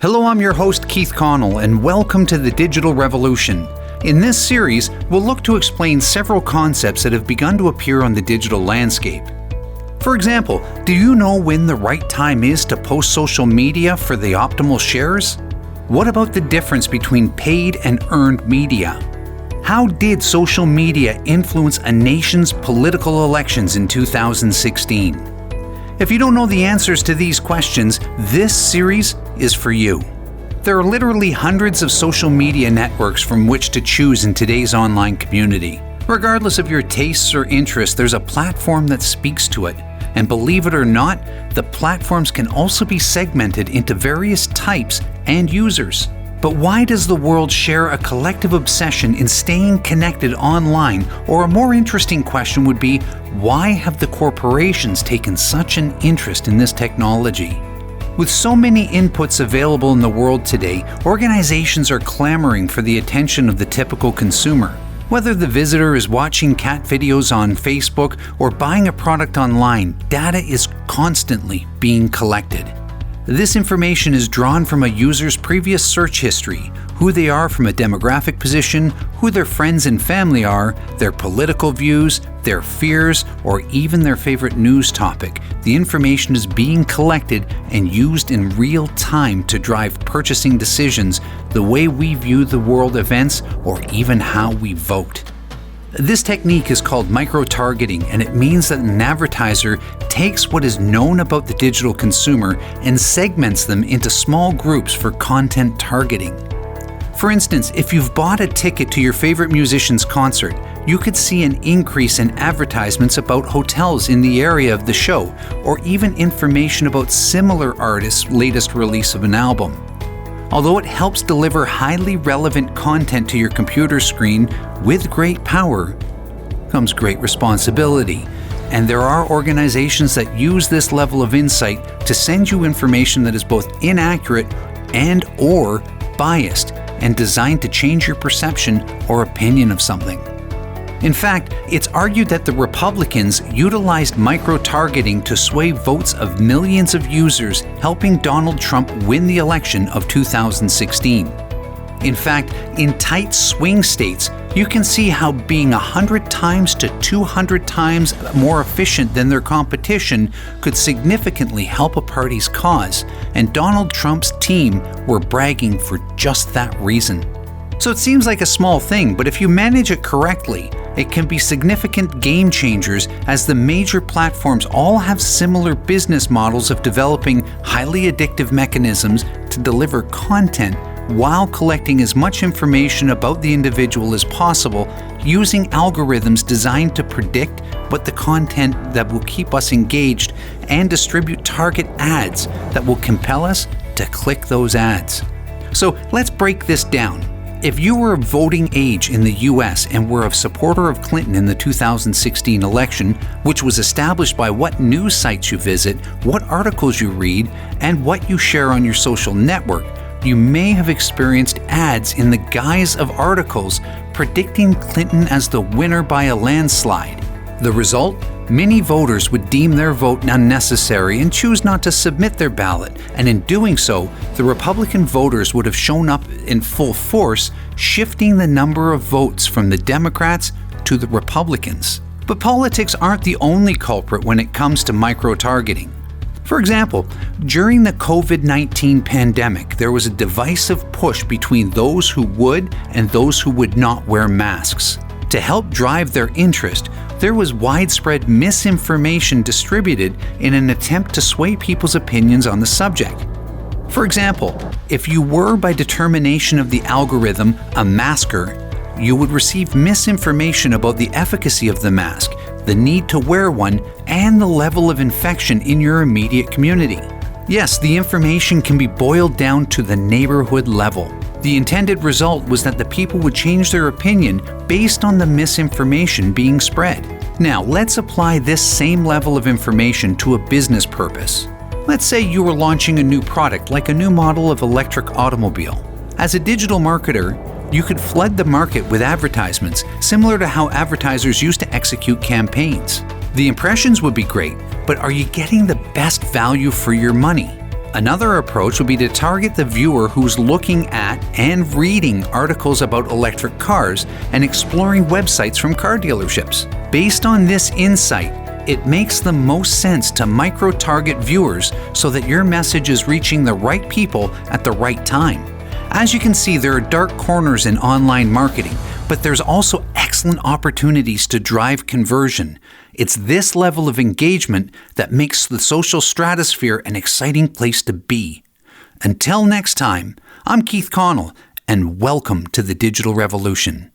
Hello, I'm your host Keith Connell, and welcome to the Digital Revolution. In this series, we'll look to explain several concepts that have begun to appear on the digital landscape. For example, do you know when the right time is to post social media for the optimal shares? What about the difference between paid and earned media? How did social media influence a nation's political elections in 2016? If you don't know the answers to these questions, this series is for you. There are literally hundreds of social media networks from which to choose in today's online community. Regardless of your tastes or interests, there's a platform that speaks to it. And believe it or not, the platforms can also be segmented into various types and users. But why does the world share a collective obsession in staying connected online? Or a more interesting question would be, why have the corporations taken such an interest in this technology? With so many inputs available in the world today, organizations are clamoring for the attention of the typical consumer. Whether the visitor is watching cat videos on Facebook or buying a product online, data is constantly being collected. This information is drawn from a user's previous search history, who they are from a demographic position, who their friends and family are, their political views, their fears, or even their favorite news topic. The information is being collected and used in real time to drive purchasing decisions, the way we view the world events, or even how we vote. This technique is called microtargeting, and it means that an advertiser takes what is known about the digital consumer and segments them into small groups for content targeting. For instance, if you've bought a ticket to your favorite musician's concert, you could see an increase in advertisements about hotels in the area of the show, or even information about similar artists' latest release of an album. Although it helps deliver highly relevant content to your computer screen, with great power comes great responsibility. And there are organizations that use this level of insight to send you information that is both inaccurate and/or biased and designed to change your perception or opinion of something. In fact, it's argued that the Republicans utilized micro-targeting to sway votes of millions of users, helping Donald Trump win the election of 2016. In fact, in tight swing states, you can see how being 100 times to 200 times more efficient than their competition could significantly help a party's cause, and Donald Trump's team were bragging for just that reason. So it seems like a small thing, but if you manage it correctly, it can be significant game changers, as the major platforms all have similar business models of developing highly addictive mechanisms to deliver content while collecting as much information about the individual as possible, using algorithms designed to predict what the content that will keep us engaged and distribute target ads that will compel us to click those ads. So let's break this down. If you were of voting age in the US and were a supporter of Clinton in the 2016 election, which was established by what news sites you visit, what articles you read, and what you share on your social network, you may have experienced ads in the guise of articles predicting Clinton as the winner by a landslide. The result? Many voters would deem their vote unnecessary and choose not to submit their ballot, and in doing so, the Republican voters would have shown up in full force, shifting the number of votes from the Democrats to the Republicans. But politics aren't the only culprit when it comes to micro-targeting. For example, during the COVID-19 pandemic, there was a divisive push between those who would and those who would not wear masks. To help drive their interest, there was widespread misinformation distributed in an attempt to sway people's opinions on the subject. For example, if you were by determination of the algorithm a masker, you would receive misinformation about the efficacy of the mask, the need to wear one, and the level of infection in your immediate community. Yes, the information can be boiled down to the neighborhood level. The intended result was that the people would change their opinion based on the misinformation being spread. Now, let's apply this same level of information to a business purpose. Let's say you were launching a new product, like a new model of electric automobile. As a digital marketer, you could flood the market with advertisements, similar to how advertisers used to execute campaigns. The impressions would be great, but are you getting the best value for your money? Another approach would be to target the viewer who's looking at and reading articles about electric cars and exploring websites from car dealerships. Based on this insight, it makes the most sense to micro-target viewers so that your message is reaching the right people at the right time. As you can see, there are dark corners in online marketing, but there's also excellent opportunities to drive conversion. It's this level of engagement that makes the social stratosphere an exciting place to be. Until next time, I'm Keith Connell, and welcome to the Digital Revolution.